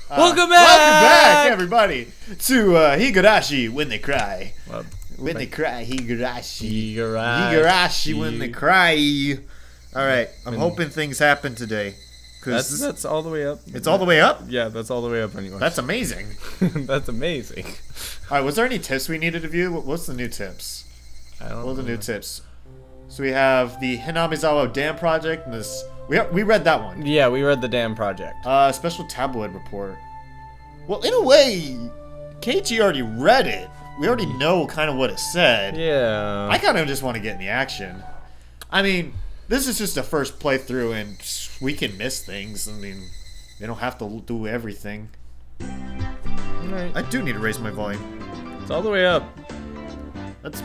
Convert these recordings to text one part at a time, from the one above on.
Welcome back! Welcome back, everybody, to Higurashi When They Cry. When they cry, Higurashi. Higurashi when they cry. Alright, I'm hoping things happen today. That's all the way up. It's all the way up? Yeah, that's all the way up anyway. That's amazing. That's amazing. Alright, was there any tips we needed to view? What's the new tips? I don't know. What are the new tips? So we have the Hinamizawa Dam Project, and this... We read that one. Yeah, we read the Dam Project. Special tabloid report. Well, in a way, Keiichi already read it. We already know kind of what it said. Yeah. I kind of just want to get in the action. I mean, this is just a first playthrough, and we can miss things. I mean, they don't have to do everything. Right. I do need to raise my volume. It's all the way up. That's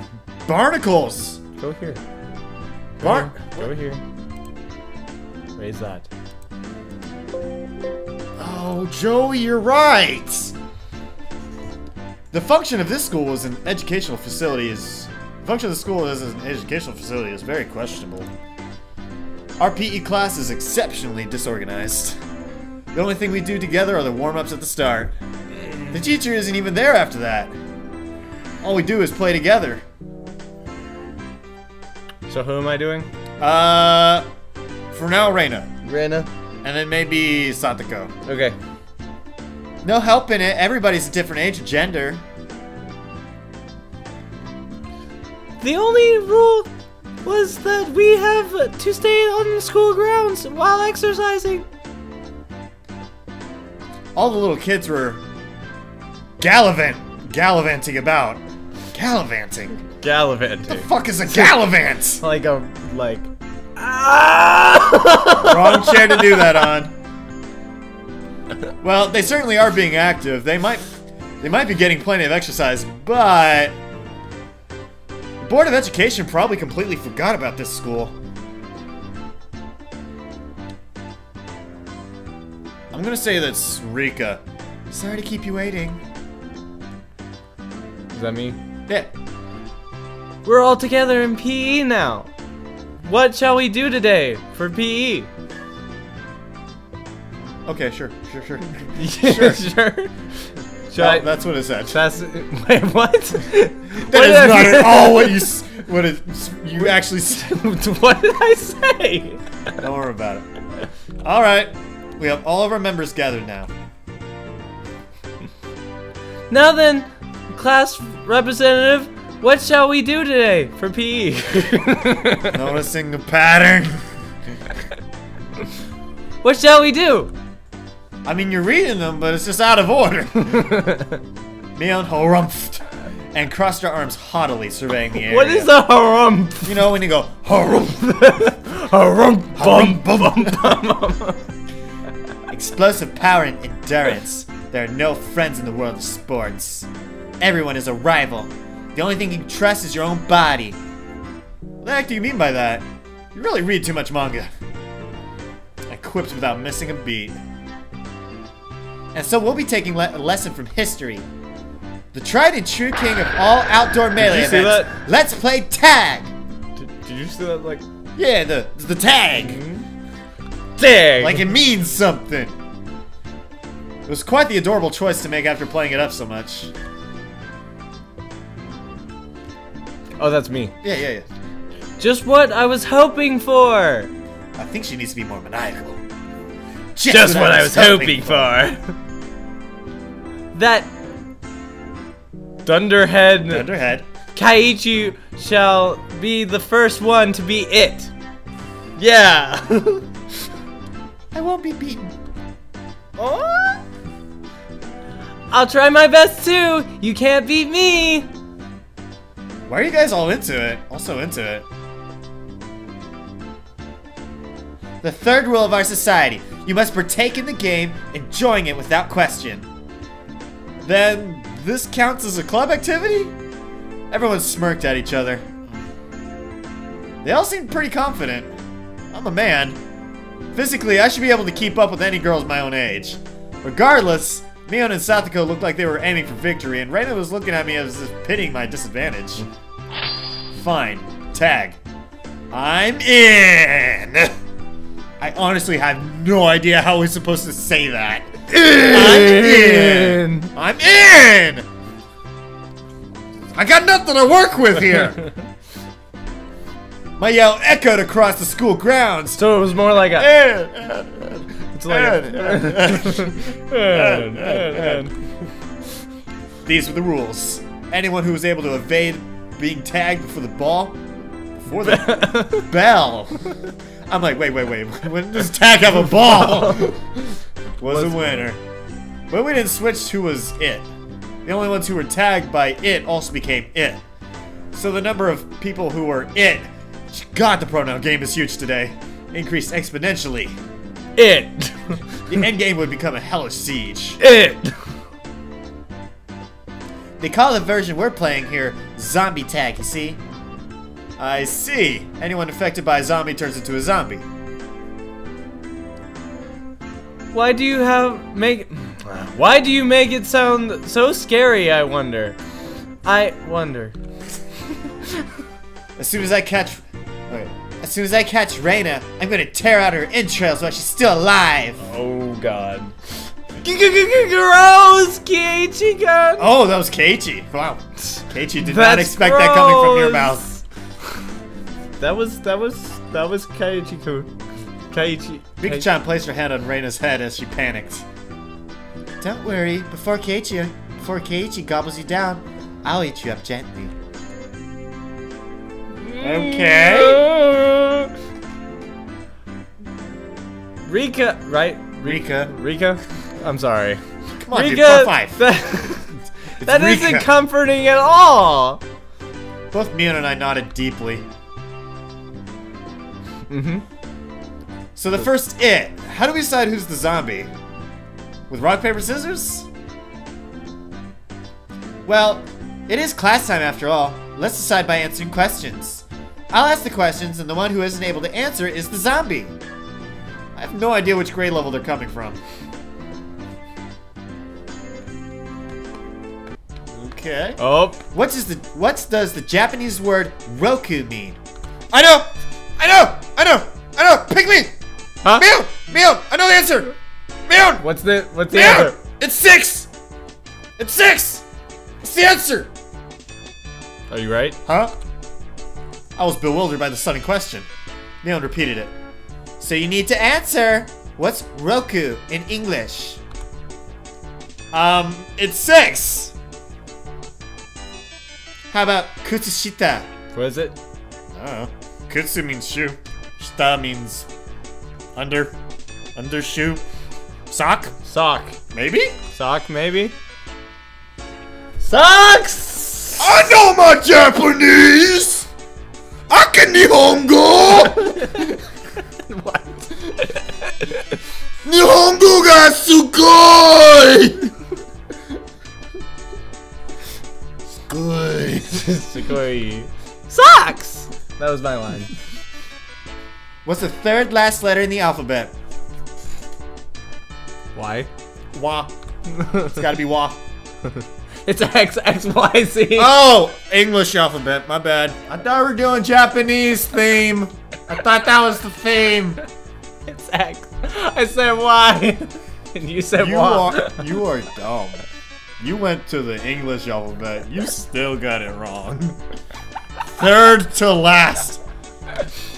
barnacles. Go here. Go here. Raise that. Oh, Joey, you're right. The function of this school as an educational facility is very questionable. Our PE class is exceptionally disorganized. The only thing we do together are the warm-ups at the start. The teacher isn't even there after that. All we do is play together. So who am I doing? For now, Reina. Rena. And then maybe Satoko. Okay. No help in it. Everybody's a different age and gender. The only rule was that we have to stay on the school grounds while exercising. All the little kids were gallivanting about. Gallivanting? Gallivanting. What the fuck is a gallivant? Like. Wrong chair to do that on. Well, they certainly are being active. They might be getting plenty of exercise, but the Board of Education probably completely forgot about this school. I'm gonna say that's Rika. Sorry to keep you waiting. Is that me? Yeah. We're all together in PE now. What shall we do today for PE? Okay, sure. Sure. That's what it said. Wait, what? That is not at all what you actually said. What did I say? Don't worry about it. Alright. We have all of our members gathered now. Now then, class representative, what shall we do today for PE? Noticing the pattern. What shall we do? I mean, you're reading them, but it's just out of order. Mion harumphed and crossed her arms haughtily, surveying the area. What is a harumph? You know when you go harumph, Harumph, bum, bum, bum. Explosive power and endurance. There are no friends in the world of sports. Everyone is a rival. The only thing you can trust is your own body. What the heck do you mean by that? You really read too much manga. I quipped without missing a beat. And so we'll be taking a lesson from history. The tried and true king of all outdoor melee see events. that? Let's play tag! Did you see that? Like. Yeah, the tag! Dang! Like it means something! It was quite the adorable choice to make after playing it up so much. Oh, that's me. Yeah. Just what I was hoping for. I think she needs to be more maniacal. Just what I was hoping for. That Dunderhead. Keiichi shall be the first one to be it. Yeah. I won't be beaten. Oh? I'll try my best too. You can't beat me. Why are you guys all into it? Also into it. The third rule of our society. You must partake in the game, enjoying it without question. Then, this counts as a club activity? Everyone smirked at each other. They all seemed pretty confident. I'm a man. Physically, I should be able to keep up with any girls my own age. Regardless, Mion and Satoko looked like they were aiming for victory, and Reina was looking at me as if pitying my disadvantage. Fine. Tag. I'm in! I honestly have no idea how we're supposed to say that. I'm I'm in! I got nothing to work with here! My yell echoed across the school grounds. So it was more like a. It's like These were the rules. Anyone who was able to evade being tagged before the bell. I'm like, wait. When does tag have a ball? Was a winner. But we didn't switch who was it. The only ones who were tagged by it also became it. So the number of people who were it, God, the pronoun game is huge today, increased exponentially. It. The endgame would become a hellish siege. It. They call the version we're playing here zombie tag, you see? I see. Anyone affected by a zombie turns into a zombie. Why do you make it sound so scary, I wonder? As soon as I catch Reina, I'm gonna tear out her entrails while she's still alive. Oh God. Gross, Keiichi-gun. Oh, that was Keiichi. Wow. Keiichi did not expect that coming from your mouth. That was Keiichi-kun. Mika-chan placed her hand on Reina's head as she panicked. Don't worry, before Keiichi gobbles you down, I'll eat you up gently. Okay. Rika, right? Rika. I'm sorry. Come on, Rika, dude, 4-5. That Rika. isn't comforting at all. Both Mion and I nodded deeply. Mm-hmm. So the first it. How do we decide who's the zombie? With rock, paper, scissors? Well, it is class time after all. Let's decide by answering questions. I'll ask the questions, and the one who isn't able to answer is the zombie. I have no idea which grade level they're coming from. Okay. Oh. What does the Japanese word roku mean? I know! Pick me! Huh? Mion! I know the answer! Mion! What's the answer? It's 6! It's 6! It's the answer! Are you right? Huh? I was bewildered by the sudden question. Mion repeated it. So you need to answer. What's roku in English? It's 6! How about kutsushita? What is it? I don't know. Kutsu means shoe. Shita means undershoe. Sock? Sock. Maybe? Sock, maybe? Socks! I know my Japanese! I can Nihongo! What? Nihongo ga sugoi! Sugoi. Socks! That was my line. What's the third last letter in the alphabet? Why? Wa. It's gotta be wa. It's X, X, Y, Z. Oh! English alphabet, my bad. I thought we were doing Japanese theme. I thought that was the theme. It's X. I said Y. And you said Y. You are dumb. You went to the English alphabet. You still got it wrong. Third to last.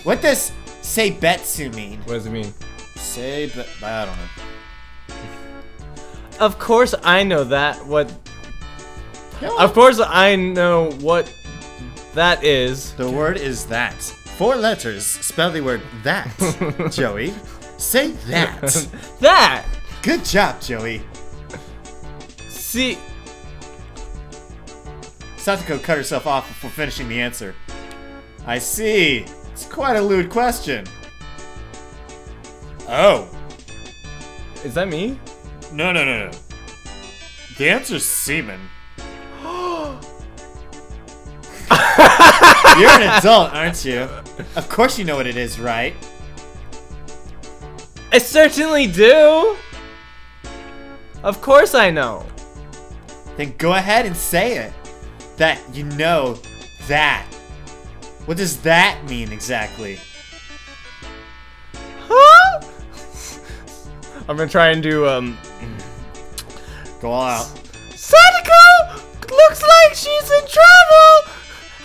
What does seibetsu mean? What does it mean? I don't know. Of course I know that. Of course I know what that is. The word is that. 4 letters spell the word that. Joey, say that. That! Good job, Joey. See. Satoko cut herself off before finishing the answer. I see. It's quite a lewd question. Oh. Is that me? No. The answer's semen. You're an adult, aren't you? Of course you know what it is, right? I certainly do! Of course I know. Then go ahead and say it. That you know that. What does that mean exactly? Huh? I'm gonna try and do, Go all out. Satoko looks like she's in trouble!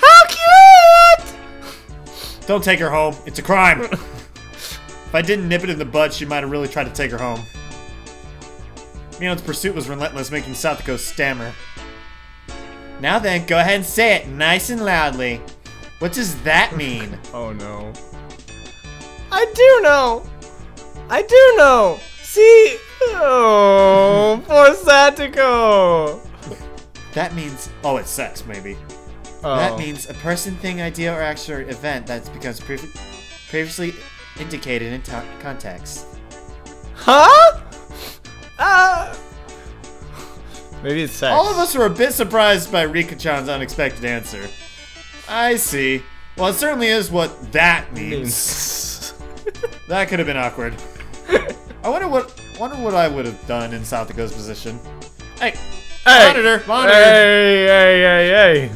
How cute! Don't take her home. It's a crime. If I didn't nip it in the bud, she might have really tried to take her home. Mion's pursuit was relentless, making Satoko stammer. Now then, go ahead and say it nice and loudly. What does that mean? Oh no. I do know! I do know! See? Oh, poor Satoko! That means... Oh, it's sex, maybe. Oh. That means a person, thing, idea, or action or event that becomes previously indicated in context. Huh? Maybe it's sex. All of us were a bit surprised by Rika-chan's unexpected answer. I see. Well, it certainly is what that means. That could have been awkward. I wonder what I would have done in Satoko's position. Hey, monitor. Hey.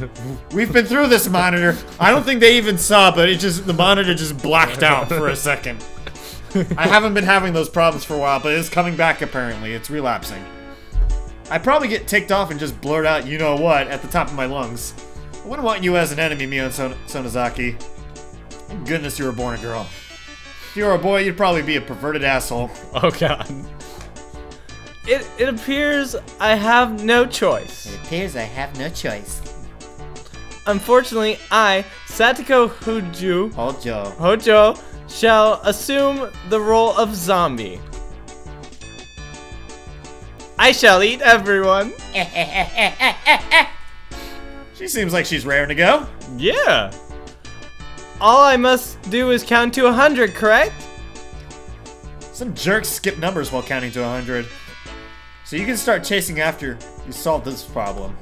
We've been through this, monitor. I don't think they even saw, but the monitor just blacked out for a second. I haven't been having those problems for a while, but it's coming back apparently. It's relapsing. I'd probably get ticked off and just blurt out you know what at the top of my lungs. I wouldn't want you as an enemy, Mio and Sonozaki. Thank goodness you were born a girl. If you were a boy, you'd probably be a perverted asshole. Oh god. It appears I have no choice. It appears I have no choice. Unfortunately, I, Satoko Hojo, shall assume the role of zombie. I shall eat everyone. She seems like she's raring to go. Yeah. All I must do is count to 100, correct? Some jerks skip numbers while counting to 100. So you can start chasing after you solve this problem.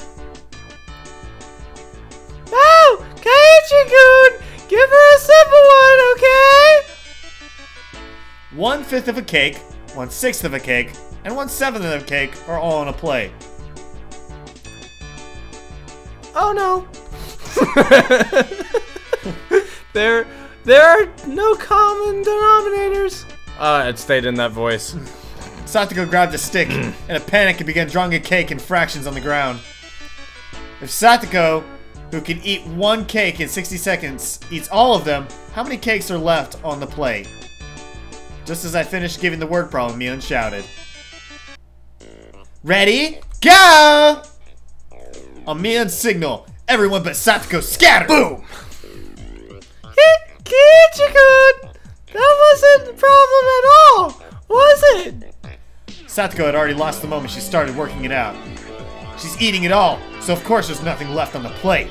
Oh, Kaiichi-kun! Give her a simple one, okay? 1/5 of a cake, 1/6 of a cake, and 1/7 of a cake are all on a plate. Oh no. There are no common denominators. It stayed in that voice. Satoko grabbed a stick in a panic and began drawing a cake in fractions on the ground. If Satoko, who can eat one cake in 60 seconds, eats all of them, how many cakes are left on the plate? Just as I finished giving the word problem, Mion shouted. Ready? Go! On Mion's signal, everyone but Satoko scattered! Boom! Kaiichi-kun! That wasn't the problem at all, was it? Satoko had already lost the moment she started working it out. She's eating it all, so of course there's nothing left on the plate.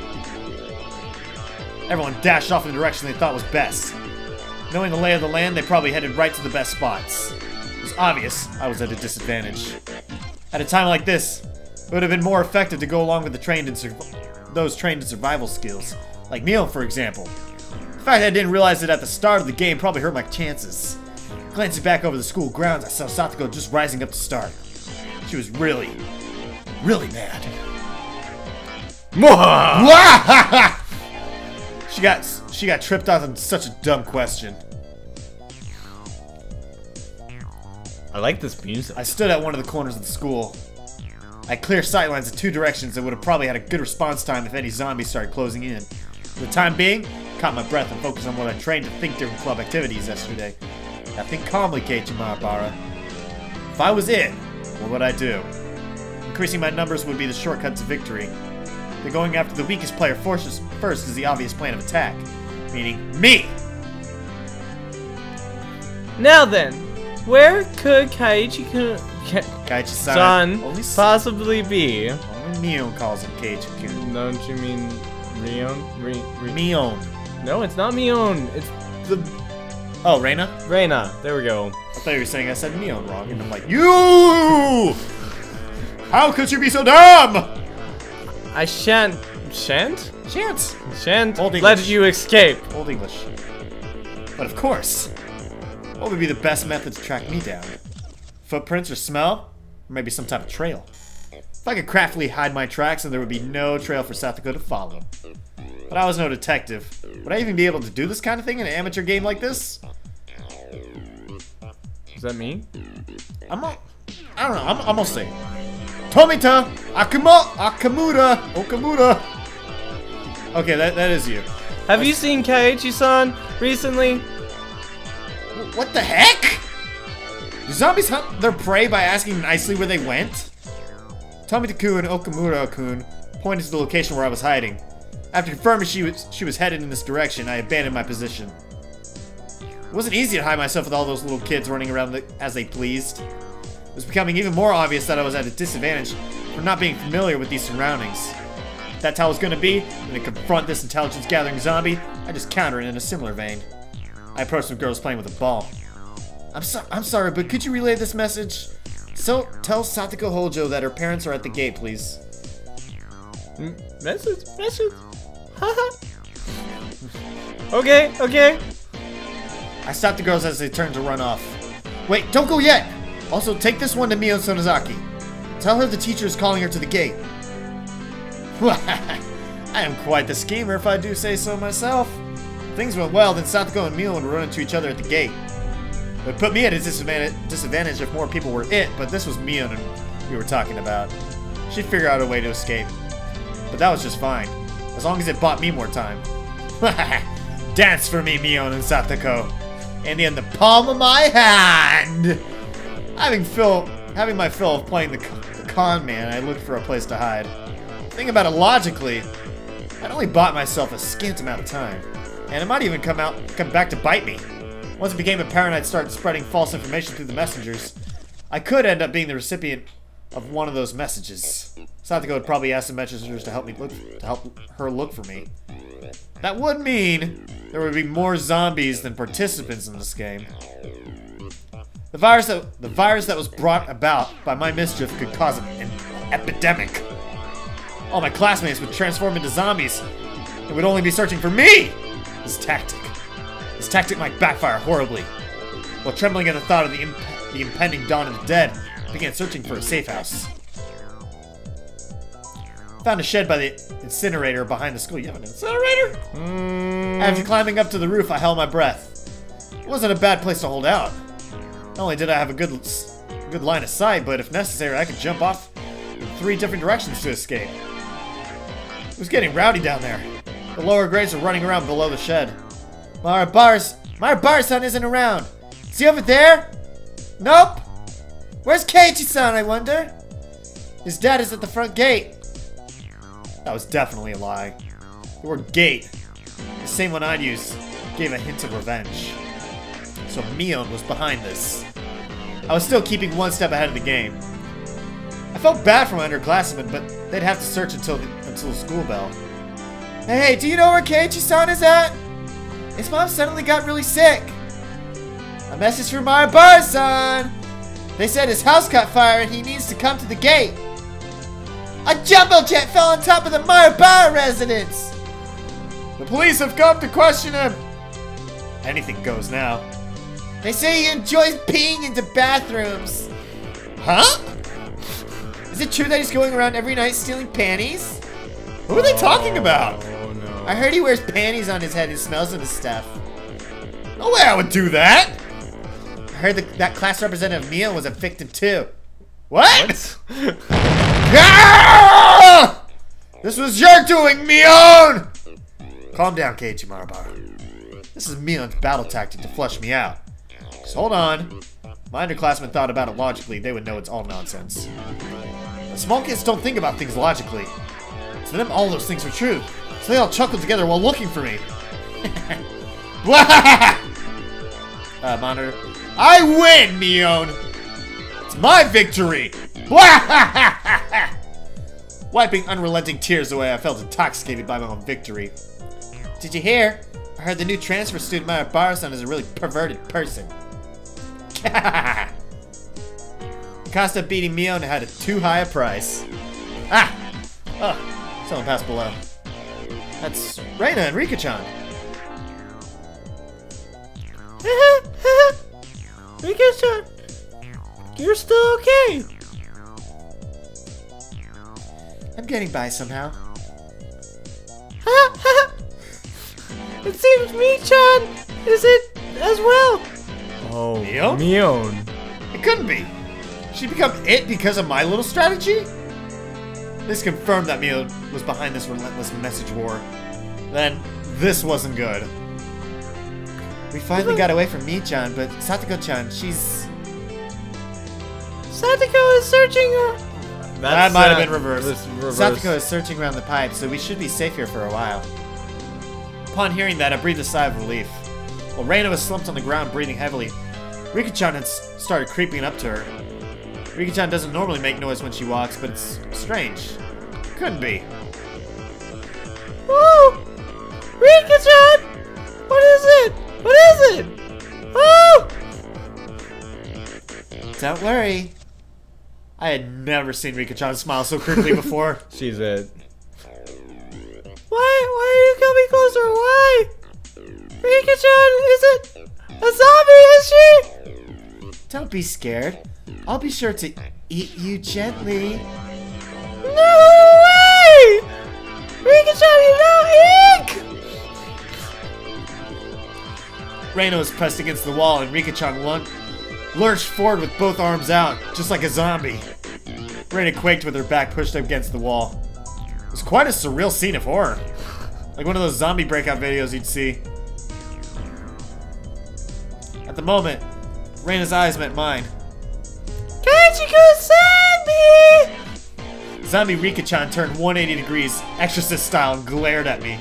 Everyone dashed off in the direction they thought was best. Knowing the lay of the land, they probably headed right to the best spots. It was obvious I was at a disadvantage. At a time like this, it would have been more effective to go along with those trained in survival skills, like Mio, for example. The fact I didn't realize it at the start of the game probably hurt my chances. Glancing back over the school grounds, I saw Satoko just rising up to start. She was really mad. She got tripped out on such a dumb question. I like this music. I stood at one of the corners of the school. I had clear sightlines in two directions and would have probably had a good response time if any zombies started closing in. For the time being, I caught my breath and focused on what I trained to think during club activities yesterday. Now think calmly, Keiichi Mahabara. If I was it, what would I do? Increasing my numbers would be the shortcut to victory. But going after the weakest player first is the obvious plan of attack. Meaning me! Now then, where could Kaiichi-san Only possibly be? Only Mion calls him Keiichi-kun. Don't you mean Rion? Mion. No, it's not Mion. It's the Oh, Reina? Reina. There we go. I thought you were saying I said Mion wrong, and I'm like, you! How could you be so dumb? I shan't Old let English. you escape. Old English. But of course, what would be the best method to track me down? Footprints or smell? Or maybe some type of trail? If I could craftily hide my tracks, then there would be no trail for Satoko to follow. But I was no detective. Would I even be able to do this kind of thing in an amateur game like this? Does that mean? I don't know. I'm gonna say it. Tomita Okamura. Okay, that is you. Have you seen Kaiichi-san recently? What the heck? Do zombies hunt their prey by asking nicely where they went? Tomita-kun and Okamura-kun pointed to the location where I was hiding. After confirming she was headed in this direction, I abandoned my position. It wasn't easy to hide myself with all those little kids running around as they pleased. It was becoming even more obvious that I was at a disadvantage for not being familiar with these surroundings. If that's how it was going to be, and to confront this intelligence-gathering zombie, I just countered in a similar vein. I approached some girls playing with a ball. I'm sorry, but could you relay this message? So, tell Satoko Hojo that her parents are at the gate, please. Message. Haha. Okay. I stopped the girls as they turned to run off. Wait, don't go yet! Also, take this one to Mio Sonozaki. Tell her the teacher is calling her to the gate. I am quite the schemer, if I do say so myself. If things went well, then Satoko and Mio would run into each other at the gate. It would put me at a disadvantage if more people were it, but this was Mio we were talking about. She'd figure out a way to escape. But that was just fine, as long as it bought me more time. Dance for me, Mio and Satoko. And in the palm of my hand! Having my fill of playing the con man, I looked for a place to hide. Thinking about it logically, I'd only bought myself a scant amount of time, and it might even come back to bite me. Once it became apparent I'd started spreading false information through the messengers, I could end up being the recipient of one of those messages. Satoko would probably ask the messengers to help her look for me. That would mean there would be more zombies than participants in this game. The virus that was brought about by my mischief could cause an epidemic. All my classmates would transform into zombies and would only be searching for me! This tactic might backfire horribly. While trembling at the thought of the impending dawn of the dead, I began searching for a safe house. Found a shed by the incinerator behind the school. You have an incinerator? After climbing up to the roof, I held my breath. It wasn't a bad place to hold out. Not only did I have a good line of sight, but if necessary, I could jump off in 3 different directions to escape. It was getting rowdy down there. The lower grades were running around below the shed. Mara-bar-san isn't around. Is he over there? Nope. Where's Keiichi-san, I wonder? His dad is at the front gate. That was definitely a lie. The word gate, the same one I'd use, gave a hint of revenge. So Mion was behind this. I was still keeping one step ahead of the game. I felt bad for my underclassmen, but they'd have to search until the school bell. Hey, do you know where Keiichi-san is at? His mom suddenly got really sick. A message from Mara-bar-san. They said his house caught fire and he needs to come to the gate. A jumbo jet fell on top of the Mara-bar residence. The police have come to question him. Anything goes now. They say he enjoys peeing into bathrooms. Huh? Is it true that he's going around every night stealing panties? Who are they talking about? Oh no. I heard he wears panties on his head and smells them and stuff. No way I would do that. I heard that class representative Mio was a victim too. What? Ah! This was your doing, Mion! Calm down, Keiichi Mara-bar. This is Mion's battle tactic to flush me out. Just hold on. My underclassmen thought about it logically, they would know it's all nonsense. But small kids don't think about things logically. To them, all those things are true. So they all chuckled together while looking for me. Monitor. I win, Mion! It's my victory! Wiping unrelenting tears away, I felt intoxicated by my own victory. Did you hear? I heard the new transfer student Mara-bar-san is a really perverted person. The cost of beating Mion had a too high a price. Oh, someone passed below. That's Reina and Rika-chan. Rika-chan, you're still okay. I'm getting by somehow. It seems Mi-chan is it as well. Oh, Mion? Mion. It couldn't be. She become it because of my little strategy? This confirmed that Mio was behind this relentless message war. Then, this wasn't good. We finally got away from Mi-chan, but Satoko-chan, she's... Satoko is searching her. That might have been reversed. reverse. Satoko is searching around the pipe, so we should be safe here for a while. Upon hearing that, I breathed a sigh of relief. While Reina was slumped on the ground, breathing heavily, Rika-chan had started creeping up to her. Rika-chan doesn't normally make noise when she walks, but it's strange. Couldn't be. Woo! Rika-chan! What is it? What is it? Woo! Don't worry. I had never seen Rika-chan smile so quickly before. She's it. Why are you coming closer? Why? Rika-chan, is it a zombie? Is she? Don't be scared. I'll be sure to eat you gently. No way! Rika-chan, you know ink! Reina was pressed against the wall and Rika-chan lurched forward with both arms out, just like a zombie. Reina quaked with her back pushed up against the wall. It was quite a surreal scene of horror. Like one of those zombie breakout videos you'd see. At the moment, Reina's eyes met mine. Kachiko-san! Zombie Rika-chan turned 180 degrees, Exorcist style, and glared at me.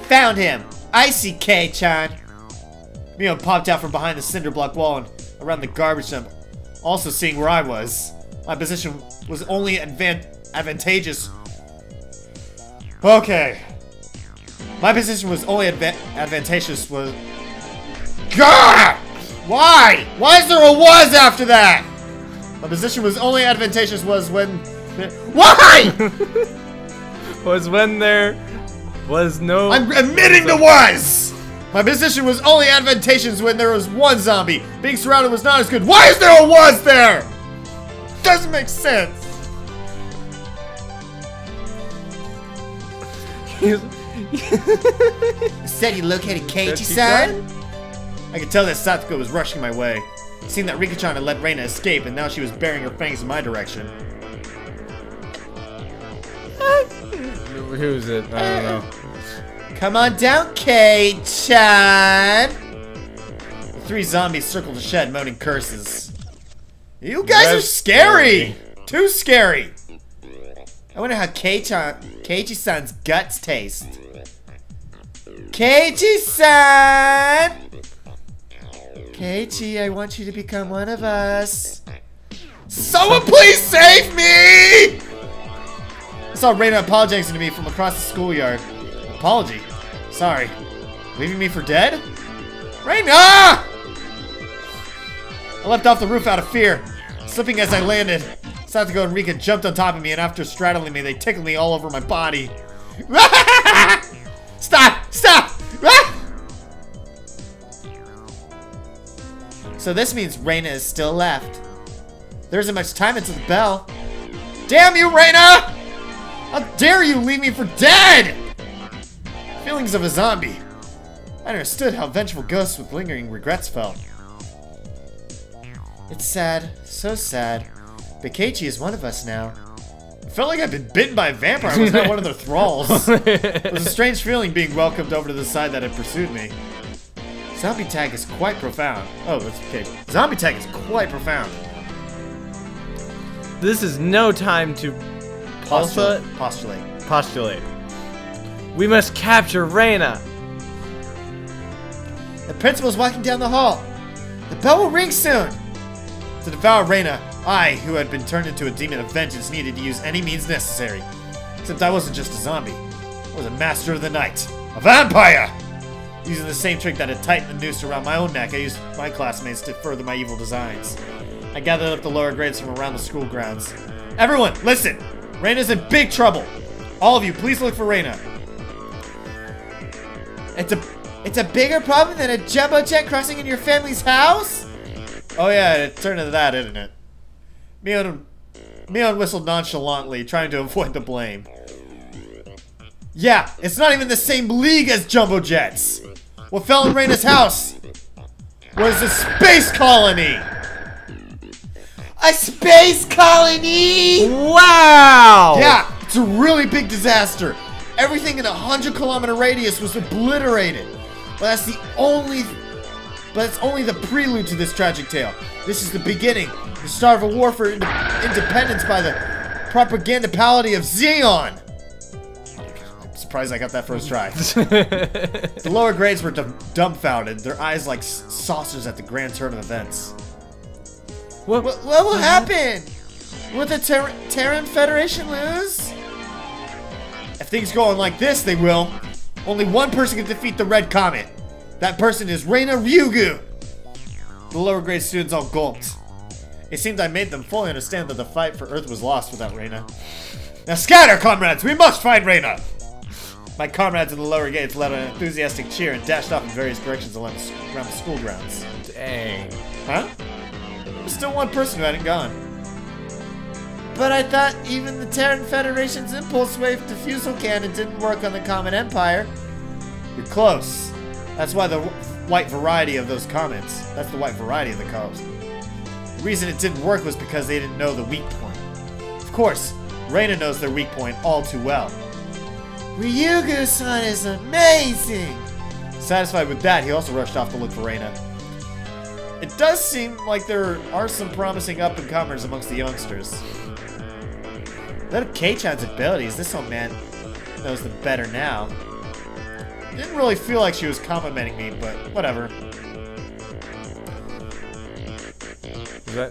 Found him! I see K-chan! Mio popped out from behind the cinder block wall and around the garbage dump, also seeing where I was. My position was only advantageous. Okay. My position was only advantageous was... God! Why? Why is there a was after that? My position was only advantageous was when... Why? Was when there was no... I'm admitting the was! My position was only advantageous when there was one zombie. Being surrounded was not as good. Why is there a was there? Doesn't make sense. Said you located Keiichi-san? I could tell that Satoko was rushing my way. Seeing that Rika-chan had let Reina escape and now she was baring her fangs in my direction. Who's it? I don't know. Come on down, Kei-chan! The three zombies circled the shed, moaning curses. You guys are scary! Too scary! I wonder how Keiichi-san's guts taste. Keiichi-san! Keiichi, I want you to become one of us. Someone please save me! I saw Reina apologizing to me from across the schoolyard. Apology? Sorry. Leaving me for dead? Reina! I leapt off the roof out of fear, slipping as I landed. Satoko and Rika jumped on top of me, and after straddling me, they tickled me all over my body. Stop! Stop! So this means Reina is still left. There isn't much time until the bell. Damn you, Reina! How dare you leave me for dead! Feelings of a zombie. I understood how vengeful ghosts with lingering regrets felt. It's sad, so sad. But Keiichi is one of us now. I felt like I'd been bitten by a vampire. I was not one of their thralls. It was a strange feeling being welcomed over to the side that had pursued me. Zombie tag is quite profound. Oh, that's okay. Zombie tag is quite profound. This is no time to Postulate. We must capture Reina. The principal's walking down the hall. The bell will ring soon. To devour Reina, I, who had been turned into a demon of vengeance, needed to use any means necessary. Except I wasn't just a zombie. I was a master of the night. A vampire! Using the same trick that had tightened the noose around my own neck, I used my classmates to further my evil designs. I gathered up the lower grades from around the school grounds. Everyone, listen! Reina's in big trouble! All of you, please look for Reina. It's a bigger problem than a jumbo jet crossing in your family's house? Oh yeah, it turned into that, didn't it? Mion whistled nonchalantly, trying to avoid the blame. Yeah, it's not even the same league as jumbo jets. What fell in Reina's house was a space colony. A space colony? Wow! a really big disaster. Everything in a 100-kilometer radius was obliterated. But it's only the prelude to this tragic tale. This is the beginning, the start of a war for independence by the propagandapality of Xeon. I'm surprised I got that first try. The lower grades were dumbfounded, their eyes like saucers at the grand turn of events. What will happen? Will the Terran Federation lose? If things go on like this, they will. Only one person can defeat the Red Comet. That person is Reina Ryugu. The lower grade students all gulped. It seemed I made them fully understand that the fight for Earth was lost without Reina. Now scatter, comrades! We must find Reina! My comrades in the lower grades led an enthusiastic cheer and dashed off in various directions around the school grounds. Dang. Huh? There was still one person who hadn't gone. But I thought even the Terran Federation's impulse wave diffusal cannon didn't work on the Comet Empire. You're close. That's why the white variety of those comets. That's the white variety of the comets. The reason it didn't work was because they didn't know the weak point. Of course, Reina knows their weak point all too well. Ryugu-san is amazing! Satisfied with that, he also rushed off to look for Reina. It does seem like there are some promising up-and-comers amongst the youngsters. Let up Kei-chan's abilities, this old man knows them better now. Didn't really feel like she was complimenting me, but whatever.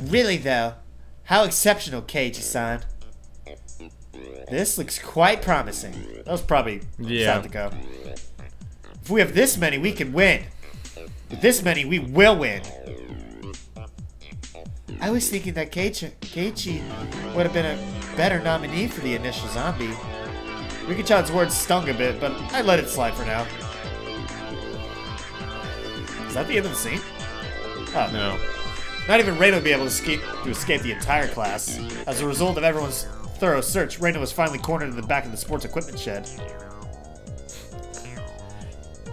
Really though, how exceptional, Keiichi-san. This looks quite promising. That was probably Satoko. If we have this many, we can win. With this many, we will win. I was thinking that Keiichi would have been a better nominee for the initial zombie. Rika-chan's words stung a bit, but I let it slide for now. Is that the end of the scene? Oh. No. Not even Reina would be able to escape the entire class. As a result of everyone's thorough search, Reina was finally cornered in the back of the sports equipment shed.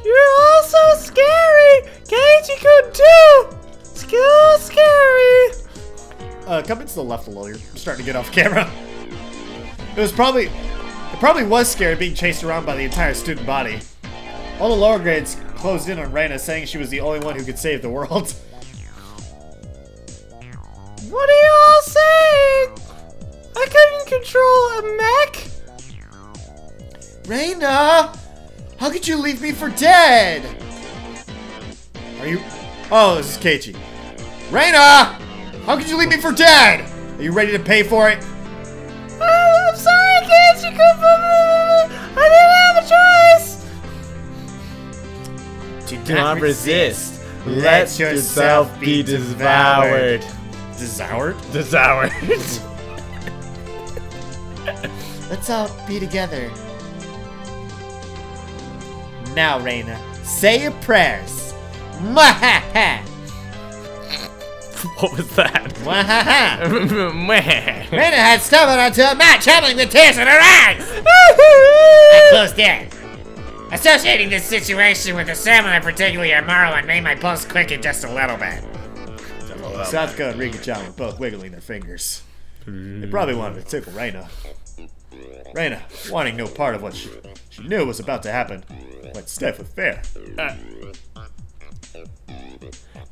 You're all so scary! Keiichi-kun too! So scary! Come to the left a little. You're starting to get off camera. It probably was scary being chased around by the entire student body. All the lower grades closed in on Reina, saying she was the only one who could save the world. What are you all saying? I couldn't control a mech? Reina! How could you leave me for dead? Are you... Oh, this is Keiichi. Reina! How could you leave me for dead? Are you ready to pay for it? I'm sorry, Keiichi-kun. I didn't have a choice. Do not resist. Let yourself be devoured. Devoured? Devoured. Let's all be together. Now, Reina, say your prayers. Mwahaha! What was that? Mwahaha! Meh. Reina had stumbled onto a match, having the tears in her eyes. I closed in. Associating this situation with the samurai, particularly Amaru, made my pulse quicken just a little bit. Satoko and Rika-chan were both wiggling their fingers. They probably wanted to tickle Reina. Reina, wanting no part of what she knew was about to happen, went stiff with fear.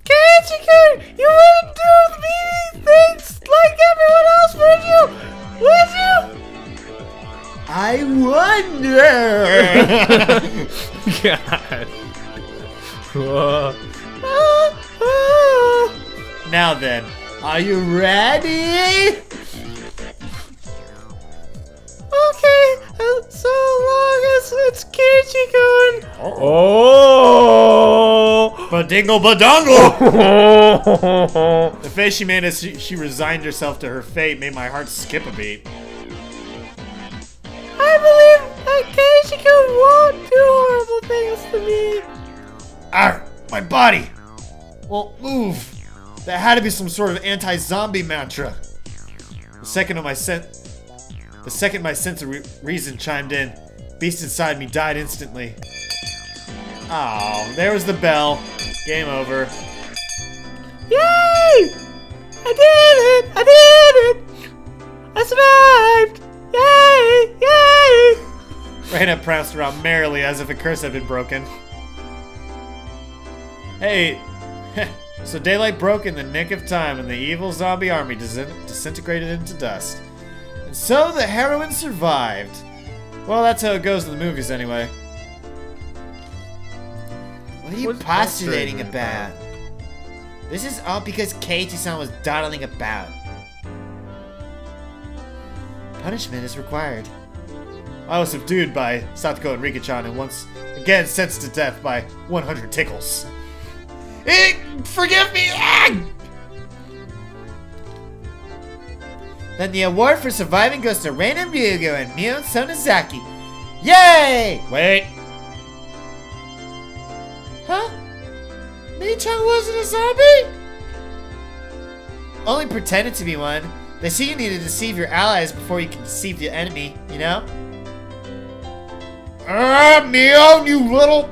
Keiichi-kun, you wouldn't do these things like everyone else would you? Would you? I wonder! God. Whoa. Now then, are you ready? Okay, so long as it's Keiichi-kun. Oh! Badingle badongle! The face she made as she resigned herself to her fate made my heart skip a beat. I believe that Keiichi-kun won't do horrible things to me. Arr! My body! Well, move! That had to be some sort of anti-zombie mantra. The second my sense of reason chimed in, beast inside me died instantly. Oh, there was the bell. Game over. Yay! I did it! I did it! I survived! Yay! Yay! Reina pranced around merrily as if a curse had been broken. Hey, so daylight broke in the nick of time and the evil zombie army disintegrated into dust. And so the heroine survived. Well, that's how it goes in the movies anyway. What are you What's postulating postulating about? This is all because Keiichi-san was dawdling about. Punishment is required. I was subdued by Satoko and Rika-chan and once again sentenced to death by 100 tickles. Forgive me! Then the award for surviving goes to Reina Ryugo and Mio Sonozaki. Yay! Wait. Huh? Mei-chan wasn't a zombie? Only pretended to be one. They see you need to deceive your allies before you can deceive the enemy, you know? Mio, you little...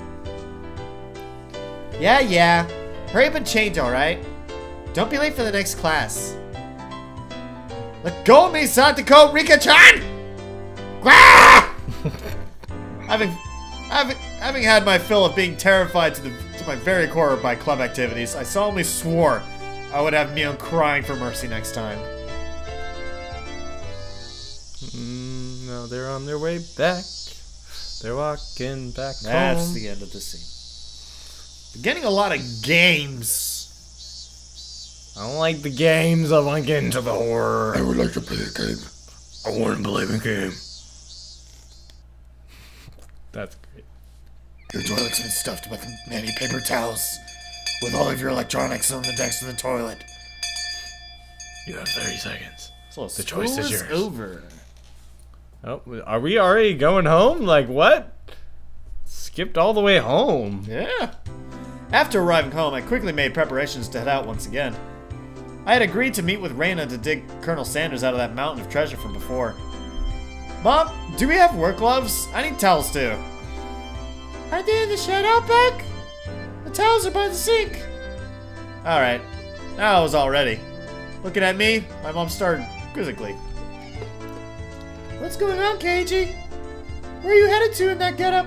Yeah. Hurry up and change, alright? Don't be late for the next class. Let go of me, Satoko Rika-chan! Having had my fill of being terrified to my very core by club activities, I solemnly swore I would have Mio crying for mercy next time. Now they're on their way back. They're walking back home. That's the end of the scene. We're getting a lot of games. I don't like the games. I want to get into the horror. I would like to play a game. I want to play a game. That's great. Your toilet's been stuffed with many paper towels, with all of your electronics on the decks of the toilet. You have 30 seconds. So The choice is yours. over. Oh, are we already going home? Like what? Skipped all the way home. Yeah. After arriving home, I quickly made preparations to head out once again. I had agreed to meet with Reina to dig Colonel Sanders out of that mountain of treasure from before. Mom, do we have work gloves? I need towels too. Are they in the shed out back? The towels are by the sink. Alright. Now I was all ready. Looking at me, my mom started quizzically. What's going on, Keiichi? Where are you headed to in that getup?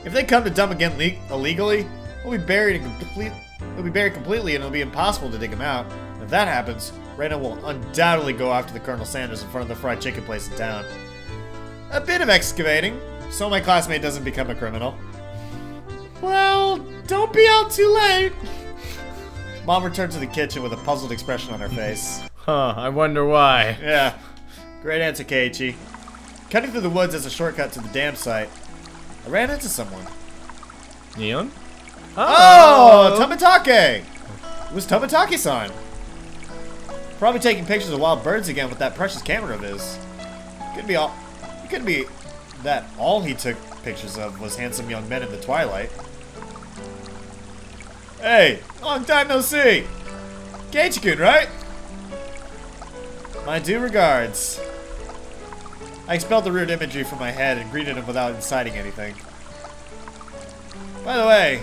If they come to dump again illegally, we'll be buried completely and it'll be impossible to dig them out. And if that happens, Reina will undoubtedly go after the Colonel Sanders in front of the fried chicken place in town. A bit of excavating, so my classmate doesn't become a criminal. Well, don't be out too late. Mom returned to the kitchen with a puzzled expression on her face. Huh, I wonder why. Yeah, great answer, Keiichi. Cutting through the woods as a shortcut to the dam site, I ran into someone. Neon? Oh, Tomitake! It was Tomitake-san. Probably taking pictures of wild birds again with that precious camera of his. It could be that all he took pictures of was handsome young men in the twilight. Hey, long time no see. Keiichi-kun, right? My due regards. I expelled the rude imagery from my head and greeted him without inciting anything. By the way,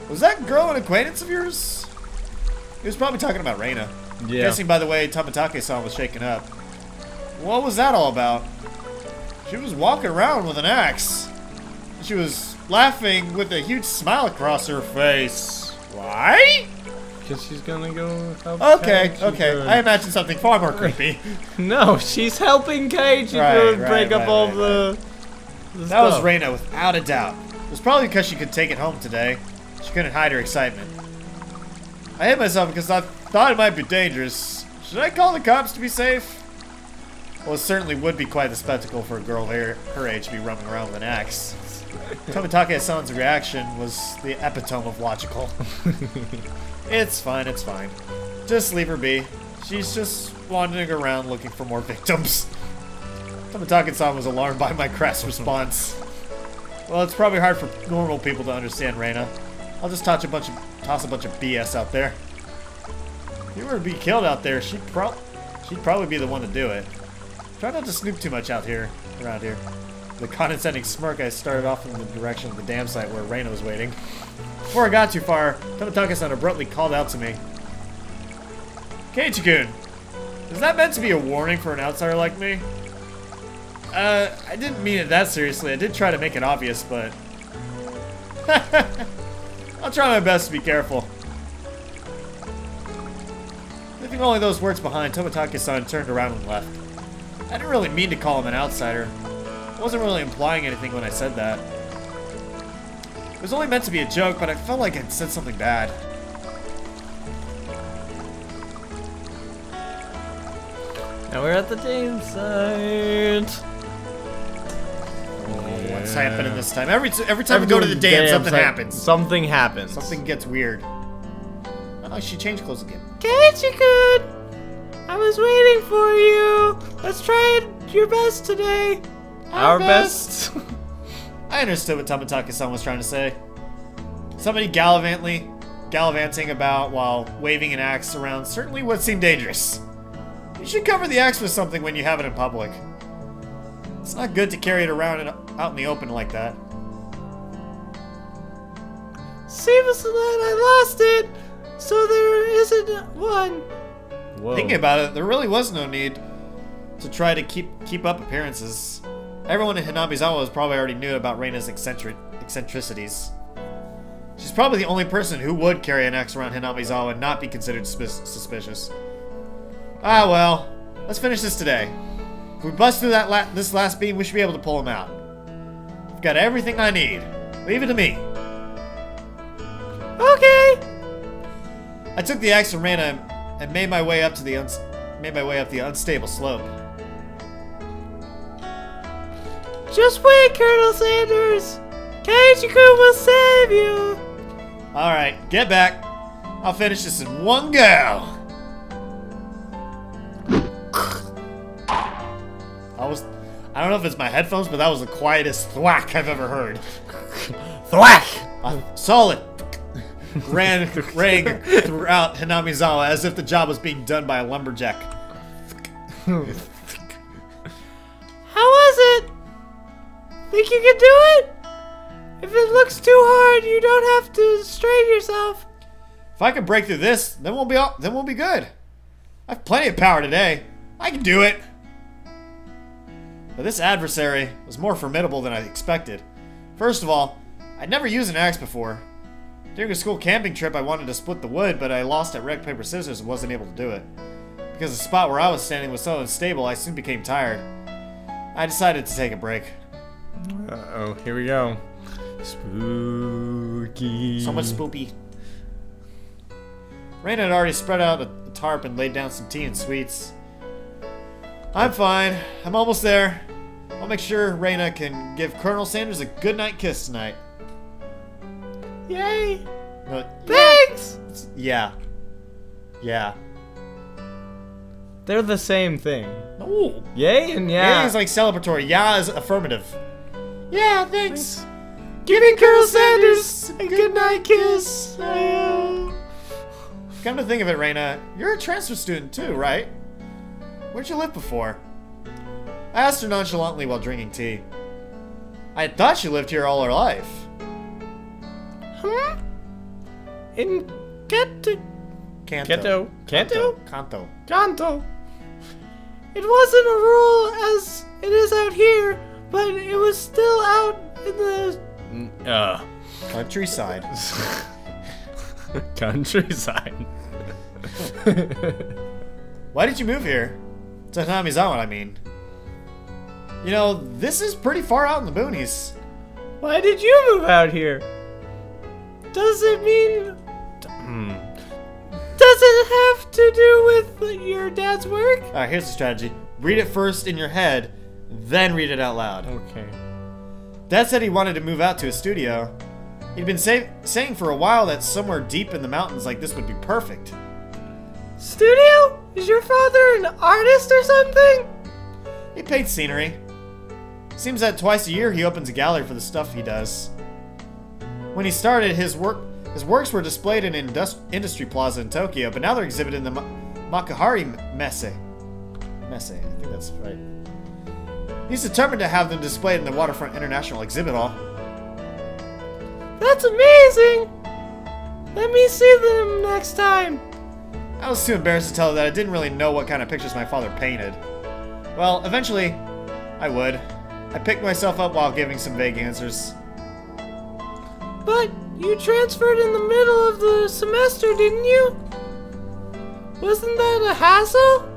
was that girl an acquaintance of yours? He was probably talking about Reina. Yeah. Guessing by the way Tomitake-san was shaken up. What was that all about? She was walking around with an axe. She was laughing with a huge smile across her face. Why? Because she's gonna go help Okay, Keiichi okay. Kun. I imagined something far more creepy. No, she's helping Keiichi Right, Kun break up all the That stuff. was Reina without a doubt. It was probably because she could take it home today. She couldn't hide her excitement. I hit myself because I thought it might be dangerous. Should I call the cops to be safe? Well, it certainly would be quite the spectacle for a girl her age to be roaming around with an axe. Tomitake-san's reaction was the epitome of logical. It's fine, it's fine. Just leave her be. She's just wandering around looking for more victims. Tomitake-san was alarmed by my crass response. Well, it's probably hard for normal people to understand Reina. I'll just toss a bunch of BS out there. If you were to be killed out there, she'd probably be the one to do it. Try not to snoop too much around here. The condescending smirk, I started off in the direction of the dam site where Reina was waiting. Before I got too far, Tomitake-san abruptly called out to me. Keiichi-kun, is that meant to be a warning for an outsider like me? I didn't mean it that seriously. I did try to make it obvious, but... I'll try my best to be careful. Leaving only those words behind, Tomitake-san turned around and left. I didn't really mean to call him an outsider. I wasn't really implying anything when I said that. It was only meant to be a joke, but I felt like I'd said something bad. Now we're at the dam site. What's happening this time? Every time we go to the dam, something happens. Something happens. Something gets weird. Oh, she changed clothes again. Keiichi-kun! I was waiting for you. Let's try your best today. Our best. I understood what Tomitake-san was trying to say. Somebody gallivanting about while waving an axe around certainly would seem dangerous. You should cover the axe with something when you have it in public. It's not good to carry it around out in the open like that. Seems that I lost it, so there isn't one. Whoa. Thinking about it, there really was no need to try to keep up appearances. Everyone in Hinamizawa probably already knew about Reina's eccentricities. She's probably the only person who would carry an axe around Hinamizawa and not be considered suspicious. Ah well, let's finish this today. If we bust through this last beam, we should be able to pull him out. I've got everything I need. Leave it to me. Okay. I took the axe from Reina and made my way up the unstable slope. Just wait, Colonel Sanders. Keiichi-kun will save you. All right, get back. I'll finish this in one go. I don't know if it's my headphones, but that was the quietest thwack I've ever heard. Thwack! Solid rang throughout Hinamizawa as if the job was being done by a lumberjack. How was it? Think you can do it? If it looks too hard, you don't have to strain yourself. If I can break through this, then we'll be good. I have plenty of power today. I can do it. But this adversary was more formidable than I expected. First of all, I'd never used an axe before. During a school camping trip, I wanted to split the wood, but I lost at rock, paper, scissors and wasn't able to do it. Because the spot where I was standing was so unstable, I soon became tired. I decided to take a break. Uh-oh, here we go. Spooky. So much spoopy. Reina had already spread out a tarp and laid down some tea and sweets. I'm fine. I'm almost there. I'll make sure Reina can give Colonel Sanders a goodnight kiss tonight. Yay. Thanks! Yeah. Yeah. They're the same thing. Ooh. Yay and yeah. Yeah is like celebratory. Yeah is affirmative. Yeah, thanks. Giving Colonel Sanders a goodnight kiss. Come to think of it, Reina, you're a transfer student too, right? Where'd you live before? I asked her nonchalantly while drinking tea. I had thought she lived here all her life. Huh? In Kanto. Kanto. Kanto. It wasn't a rule as it is out here, but it was still out in the Countryside. Countryside. Why did you move here? To Hinamizawa, I mean. You know, this is pretty far out in the boonies. Why did you move out here? Does it mean... Does it have to do with your dad's work? Alright, here's the strategy. Read it first in your head, then read it out loud. Okay. Dad said he wanted to move out to a studio. He'd been saying for a while that somewhere deep in the mountains like this would be perfect. Studio? Is your father an artist or something? He paints scenery. Seems that twice a year he opens a gallery for the stuff he does. When he started, his works were displayed in an industry plaza in Tokyo, but now they're exhibited in the Makuhari Messe. Messe, I think that's right. He's determined to have them displayed in the Waterfront International Exhibit Hall. That's amazing! Let me see them next time. I was too embarrassed to tell her that I didn't really know what kind of pictures my father painted. Well, eventually, I would. I picked myself up while giving some vague answers. But you transferred in the middle of the semester, didn't you? Wasn't that a hassle?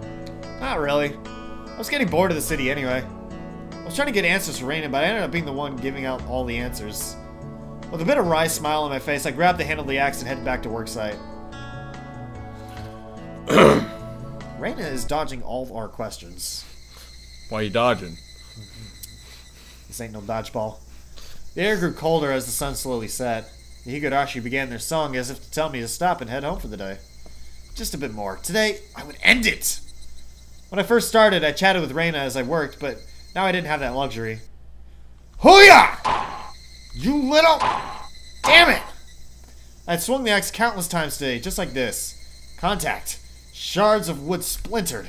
Not really. I was getting bored of the city anyway. I was trying to get answers for Raina, but I ended up being the one giving out all the answers. With a bit of wry smile on my face, I grabbed the handle of the axe and headed back to worksite. Raina is dodging all of our questions. Why are you dodging? This ain't no dodgeball. The air grew colder as the sun slowly set. The Higurashi began their song as if to tell me to stop and head home for the day. Just a bit more. Today, I would end it! When I first started, I chatted with Raina as I worked, but now I didn't have that luxury. Hooyah! You little... Damn it! I had swung the axe countless times today, just like this. Contact. Shards of wood splintered.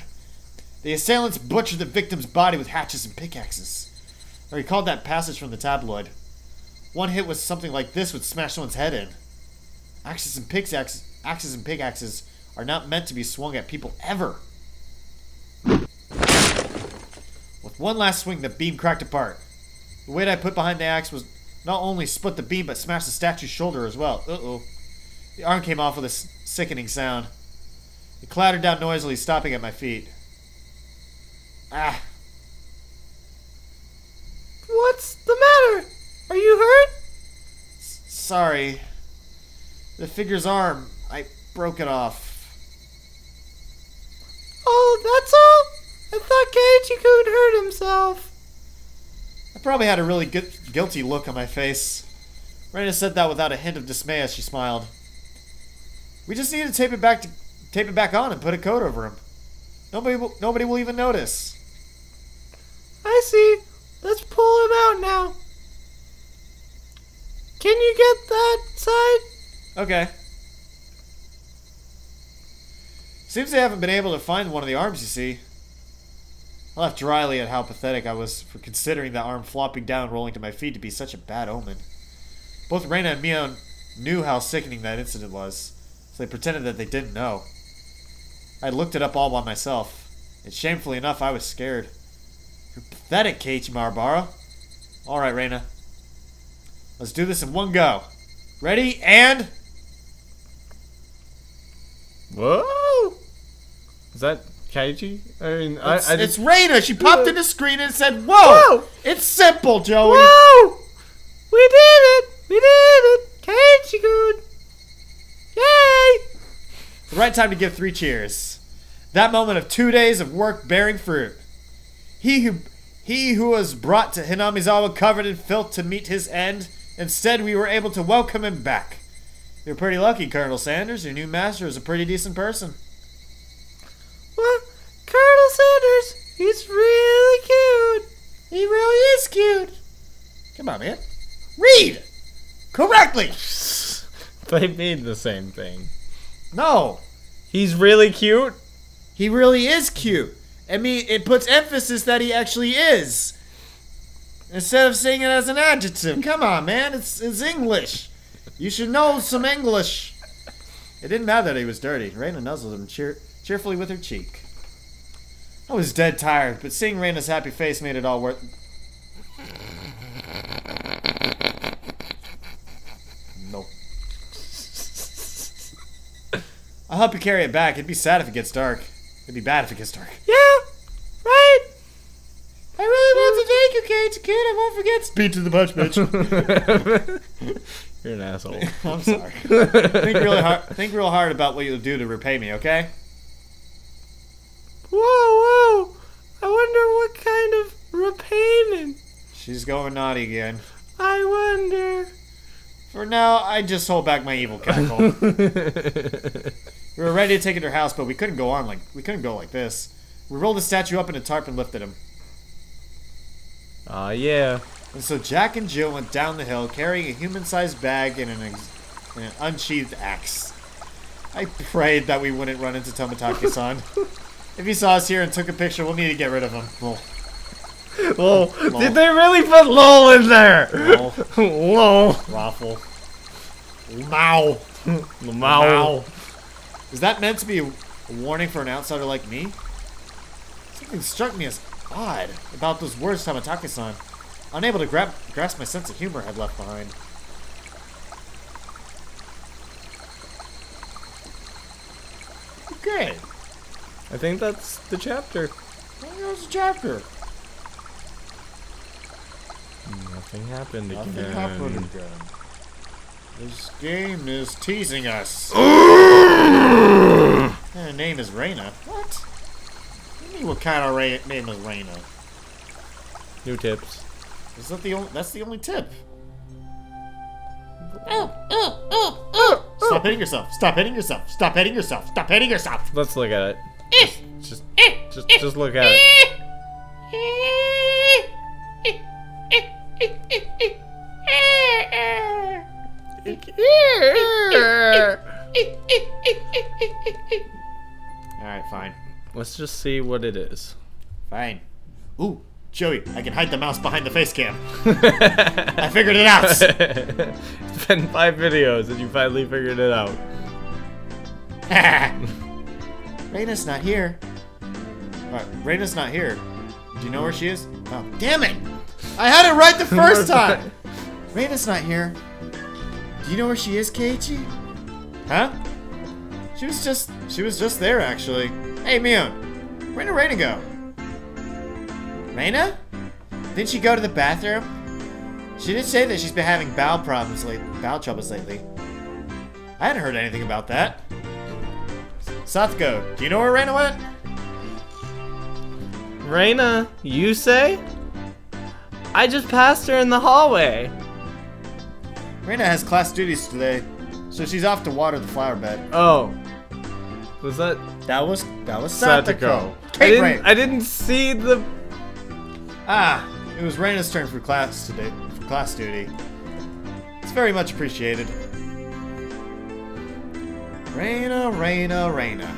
The assailants butchered the victim's body with hatchets and pickaxes. I recalled that passage from the tabloid. One hit with something like this would smash someone's head in. Axes and pickaxes are not meant to be swung at people ever. With one last swing, the beam cracked apart. The weight I put behind the axe was not only split the beam, but smashed the statue's shoulder as well. Uh-oh. The arm came off with a sickening sound. It clattered down noisily, stopping at my feet. Ah. What's the matter? Are you hurt? Sorry. The figure's arm, I broke it off. Oh, that's all? I thought Keiichi-kun hurt himself. I probably had a really guilty look on my face. Raina said that without a hint of dismay as she smiled. We just need to tape it back on and put a coat over him. Nobody will even notice. I see. Let's pull him out now. Can you get that side? Okay. Seems they haven't been able to find one of the arms, you see. I laughed dryly at how pathetic I was for considering that arm flopping down, rolling to my feet to be such a bad omen. Both Raina and Mio knew how sickening that incident was, so they pretended that they didn't know. I looked it up all by myself, and shamefully enough, I was scared. You're pathetic, Keiichi Marabara. Alright, Raina. Let's do this in one go. Ready, and... Whoa! Is that Keiichi? I mean, it's Raina! She popped in the screen and said, Whoa! Whoa! It's simple, Joey! Whoa! We did it! We did it! Keiichi-kun! Yay! The right time to give 3 cheers. That moment of 2 days of work bearing fruit. He who was brought to Hinamizawa covered in filth to meet his end, instead we were able to welcome him back. You're pretty lucky, Colonel Sanders. Your new master is a pretty decent person. What? Colonel Sanders? He's really cute. He really is cute. Come on, man. Read! Correctly! They mean the same thing. No. He's really cute? He really is cute. I mean, it puts emphasis that he actually is. Instead of saying it as an adjective. Come on, man. It's English. You should know some English. It didn't matter that he was dirty. Raina nuzzled him cheerfully with her cheek. I was dead tired, but seeing Raina's happy face made it all worth... Nope. I'll help you carry it back. It'd be sad if it gets dark. It'd be bad if it gets dark. Yeah, right. I really want to thank you, Keiichi-kun. I won't forget. Speed to the punch, bitch. You're an asshole. I'm sorry. Think real hard about what you'll do to repay me, okay? Whoa. I wonder what kind of repayment. She's going naughty again. I wonder. For now, I just hold back my evil cackle. We were ready to take it to her house, but we couldn't go like this. We rolled the statue up in a tarp and lifted him. Yeah. And so Jack and Jill went down the hill carrying a human-sized bag and an unsheathed axe. I prayed that we wouldn't run into Tomotaki-san. If he saw us here and took a picture, we'll need to get rid of him. Lol. Did they really put LOL in there? Lol. LOL. Raffle. Mao. Mao. Is that meant to be a warning for an outsider like me? Something struck me as odd about those words Tamatake-san. Unable to grasp my sense of humor I had left behind. Okay. I think that's the chapter. There's a chapter. Nothing happened again. Nothing happened again. This game is teasing us. Her name is Reina. What? What do you mean what kind of name is Reina? New tips. Is that the only? That's the only tip. Stop hitting yourself! Stop hitting yourself! Stop hitting yourself! Stop hitting yourself! Let's look at it. Just look at it. Alright, fine. Let's just see what it is. Fine. Ooh, Joey, I can hide the mouse behind the face cam. I figured it out! It's been 5 videos and you finally figured it out. Reina's not here. Reina's not here. Do you know where she is? Oh, damn it! I had it right the first time! Reina's not here. Do you know where she is, Keiichi? Huh? She was just there, actually. Hey, Mion. Where did Reina go? Reina? Didn't she go to the bathroom? She did say that she's been having bowel troubles lately. I hadn't heard anything about that. Satsuko, do you know where Reina went? Reina, you say? I just passed her in the hallway. Reina has class duties today, so she's off to water the flower bed. Oh. Was that That was Satsuko. I didn't see the... Ah, it was Reina's turn for class today. For class duty. It's very much appreciated. Reina, Reina, Reina.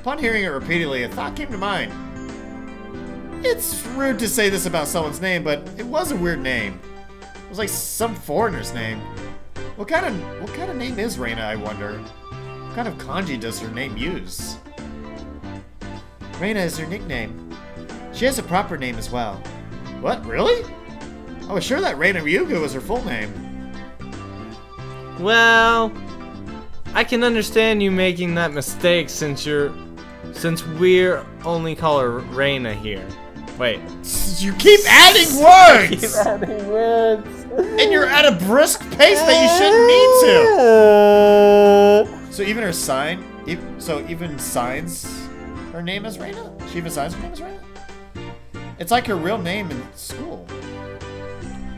Upon hearing it repeatedly, a thought came to mind. It's rude to say this about someone's name, but it was a weird name. It was like some foreigner's name. What kind of name is Reina, I wonder? What kind of kanji does her name use? Reina is her nickname. She has a proper name as well. What, really? I was sure that Reina Ryugu was her full name. Well, I can understand you making that mistake since we're only call her Reina here. Wait. You keep adding words! Keep adding words. And you're at a brisk pace that you shouldn't need to! So even her sign, even signs her name as Reina? She even signs her name as Reina? It's like her real name in school.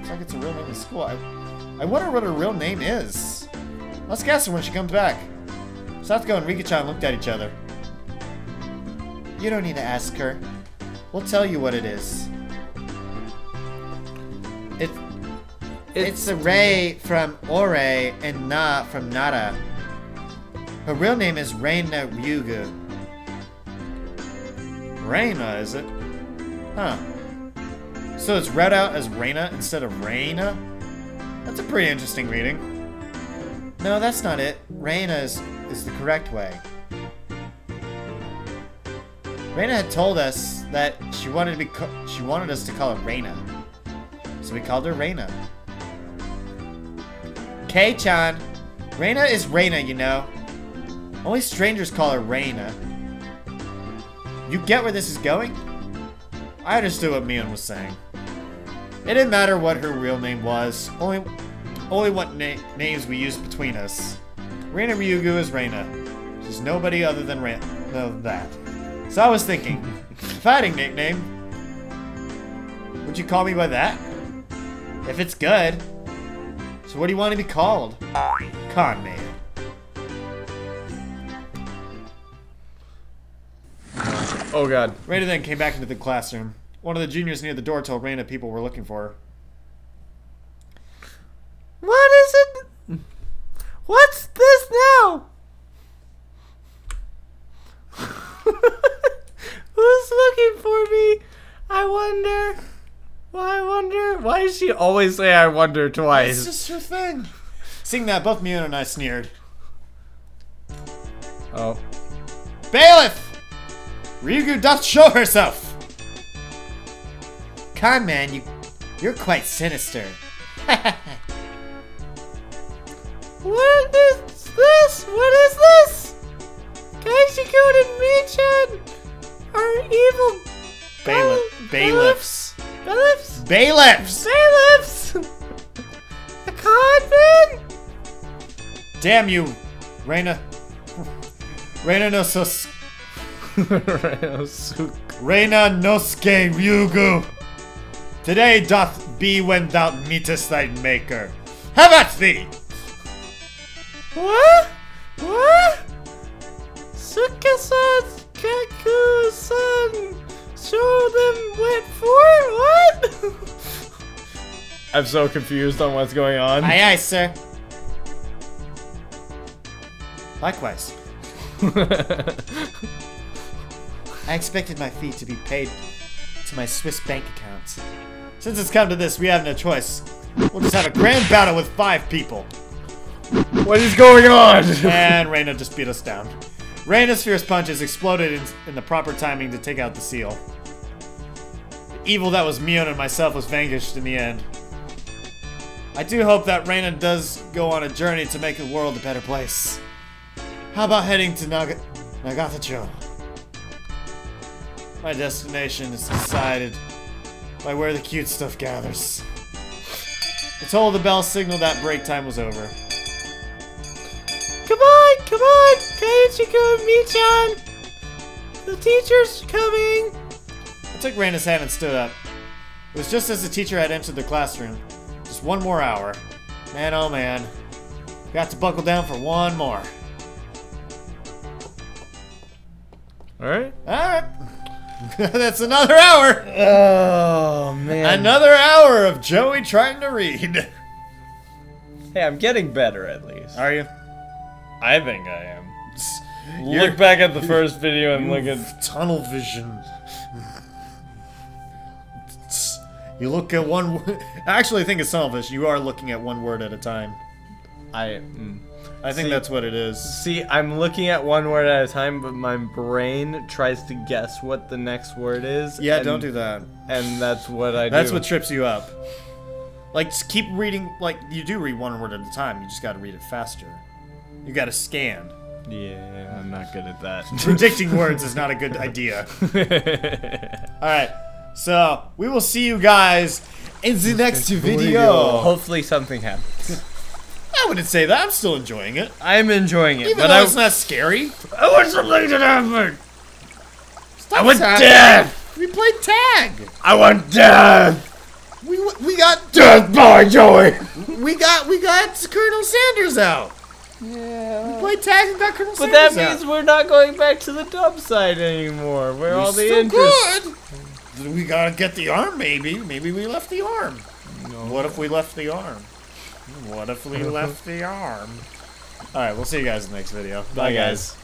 It's like it's a real name in school. I wonder what her real name is. Let's guess her when she comes back. Satsuko and Rika-chan looked at each other. You don't need to ask her. We'll tell you what it is. It's the Rei from Ore and Na from Nara. Her real name is Reina Ryugu. Reina, is it? Huh. So it's read out as Reina instead of Reina? That's a pretty interesting reading. No, that's not it. Reina is the correct way. Reina had told us that she wanted us to call her Reina. So we called her Reina. Kei-chan, Reina is Reina, you know. Only strangers call her Reina. You get where this is going? I understood what Mion was saying. It didn't matter what her real name was, only what names we used between us. Reina Ryugu is Reina. She's nobody other than that. So I was thinking, if I had a nickname, would you call me by that? If it's good. So what do you want to be called? Con man. Oh god. Reina then came back into the classroom. One of the juniors near the door told Reina people were looking for her. What is it? What's this now? Who's looking for me? I wonder. Why does she always say I wonder twice? It's just her thing. Seeing that, both Mion and I sneered. Oh. Bailiff! Ryugu doth show herself! Con man, you're quite sinister. What is this? What is this? Kaishikun and Michan are evil Bailiffs. Bailiffs? Bailiffs! Bailiffs! A convent? Damn you, Reina. Reina no Reina Nosuke Ryugu. Today doth be when thou meetest thy maker. Have at thee! What? What? Suka-san, Kaku-san, show them what for? What? I'm so confused on what's going on. Aye aye, sir. Likewise. I expected my fee to be paid to my Swiss bank account. Since it's come to this, we have no choice. We'll just have a grand battle with 5 people. What is going on? And Reina just beat us down. Reina's fierce punches exploded in the proper timing to take out the seal. The evil that was Mion and myself was vanquished in the end. I do hope that Reina does go on a journey to make the world a better place. How about heading to Nagatacho? My destination is decided by where the cute stuff gathers. The toll of the bell signaled that break time was over. Come on, Kaiichiko, Michan! The teacher's coming! I took Reina's hand and stood up. It was just as the teacher had entered the classroom. Just one more hour. Man, oh man. Got to buckle down for one more. Alright. Alright. That's another hour! Oh, man. Another hour of Joey trying to read. Hey, I'm getting better at least. Are you? I think I am. Look back at the first video and look at... Tunnel vision. You look at one... I actually think it's tunnel vision. You are looking at one word at a time. I think that's what it is. See, I'm looking at one word at a time, but my brain tries to guess what the next word is. Yeah, don't do that. And that's what I do. That's what trips you up. Like, just keep reading, like, you do read one word at a time. You just gotta read it faster. You gotta scan. Yeah, I'm not good at that. Predicting words is not a good idea. Alright, so, we will see you guys in the next video. Hopefully something happens. I wouldn't say that. I'm still enjoying it. I'm enjoying it, Even but though it's not scary. I want something to happen. Stop I want attacking. death. We played tag. I want death. We got Death by Joey. we got Colonel Sanders out. Yeah. We played tag and got Colonel But Sanders that means out. we're not going back to the dump site anymore. Where all the still interest. good. We gotta get the arm, maybe. Maybe we left the arm. No. What if we left the arm? What if we left the arm? Alright, we'll see you guys in the next video. Bye, guys.